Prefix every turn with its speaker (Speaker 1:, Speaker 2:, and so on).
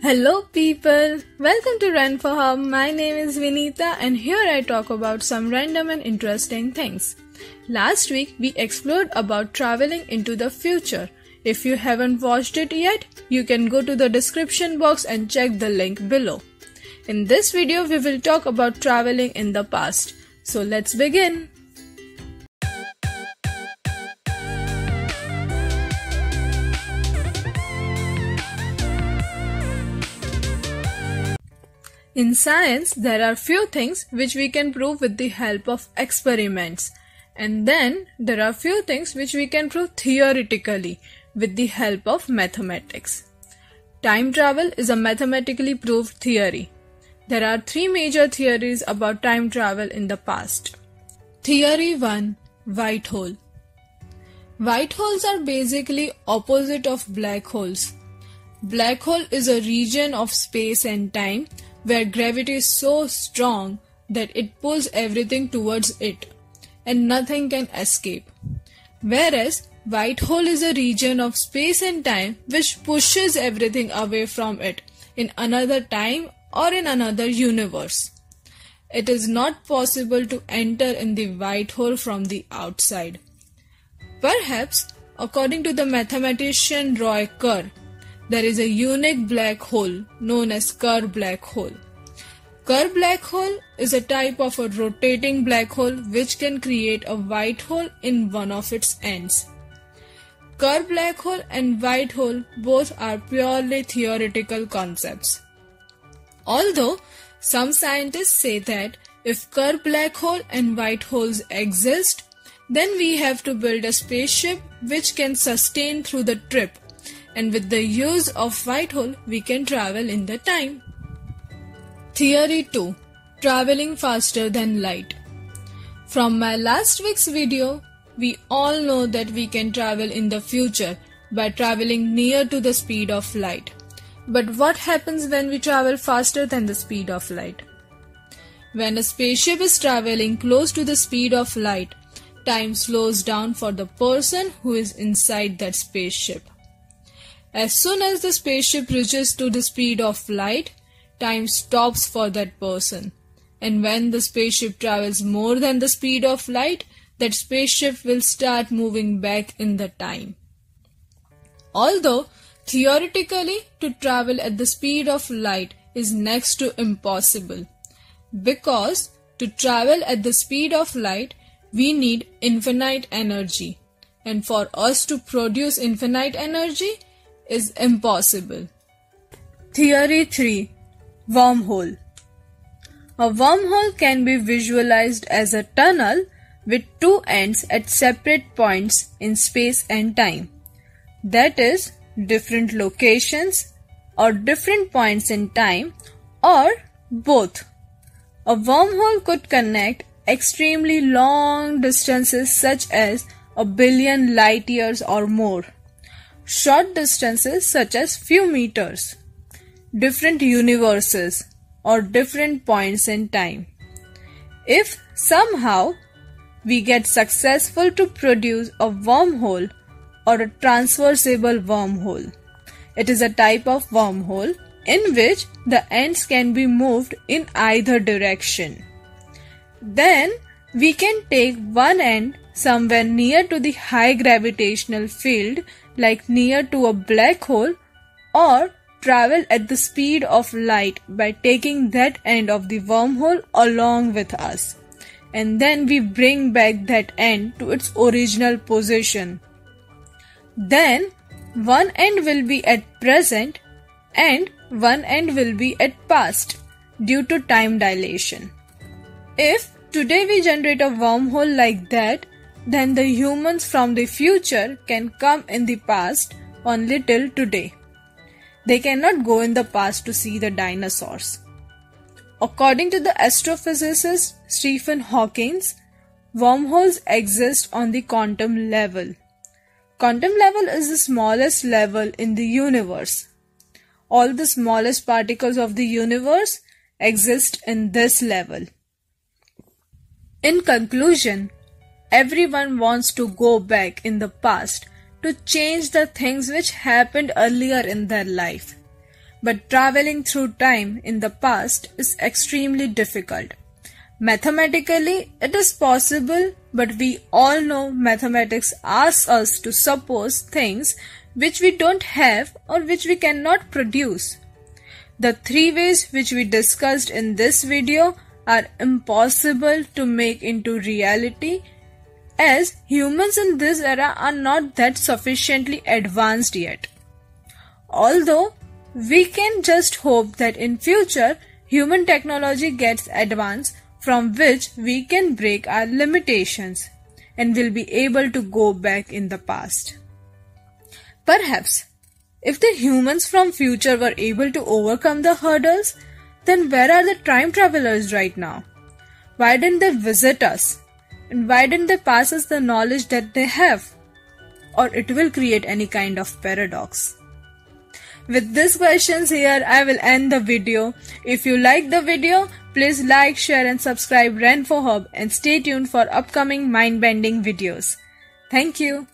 Speaker 1: Hello people, welcome to Run for Hub. My name is Vinita and here I talk about some random and interesting things. Last week we explored about traveling into the future. If you haven't watched it yet, you can go to the description box and check the link below. In this video we will talk about traveling in the past. So let's begin. In science, there are few things which we can prove with the help of experiments, and then there are few things which we can prove theoretically with the help of mathematics. Time travel is a mathematically proved theory. There are three major theories about time travel in the past. Theory 1. White hole. White holes are basically opposite of black holes. Black hole is a region of space and time where gravity is so strong that it pulls everything towards it and nothing can escape. Whereas white hole is a region of space and time which pushes everything away from it in another time or in another universe. It is not possible to enter in the white hole from the outside. Perhaps, according to the mathematician Roy Kerr, there is a unique black hole known as Kerr black hole. Kerr black hole is a type of a rotating black hole which can create a white hole in one of its ends. Kerr black hole and white hole both are purely theoretical concepts. Although some scientists say that if Kerr black hole and white holes exist, then we have to build a spaceship which can sustain through the trip. And with the use of white hole, we can travel in the time. Theory 2. Traveling faster than light. From my last week's video, we all know that we can travel in the future by traveling near to the speed of light. But what happens when we travel faster than the speed of light? When a spaceship is traveling close to the speed of light, time slows down for the person who is inside that spaceship. As soon as the spaceship reaches to the speed of light, time stops for that person. And when the spaceship travels more than the speed of light, that spaceship will start moving back in the time. Although, theoretically, to travel at the speed of light is next to impossible. Because to travel at the speed of light, we need infinite energy. And for us to produce infinite energy, is impossible. Theory 3. Wormhole. A wormhole can be visualized as a tunnel with two ends at separate points in space and time. That is, different locations or different points in time or both. A wormhole could connect extremely long distances such as 1 billion light years or more. Short distances such as few meters, different universes or different points in time. If somehow we get successful to produce a wormhole or a transversable wormhole, it is a type of wormhole in which the ends can be moved in either direction. Then we can take one end somewhere near to the high gravitational field like near to a black hole or travel at the speed of light by taking that end of the wormhole along with us. And then we bring back that end to its original position. Then one end will be at present and one end will be at past due to time dilation. If today we generate a wormhole like that, then the humans from the future can come in the past only till today. They cannot go in the past to see the dinosaurs. According to the astrophysicist Stephen Hawking, wormholes exist on the quantum level. Quantum level is the smallest level in the universe. All the smallest particles of the universe exist in this level. In conclusion, everyone wants to go back in the past to change the things which happened earlier in their life. but traveling through time in the past is extremely difficult. Mathematically, it is possible, but we all know mathematics asks us to suppose things which we don't have or which we cannot produce. The three ways which we discussed in this video are impossible to make into reality, as humans in this era are not that sufficiently advanced yet. Although we can just hope that in future human technology gets advanced from which we can break our limitations and will be able to go back in the past. Perhaps if the humans from future were able to overcome the hurdles, then where are the time travelers right now? Why didn't they visit us? And why didn't they pass us the knowledge that they have? Or it will create any kind of paradox. With these questions here, I will end the video. If you like the video, please like, share and subscribe Ren4Hub and stay tuned for upcoming mind-bending videos. Thank you.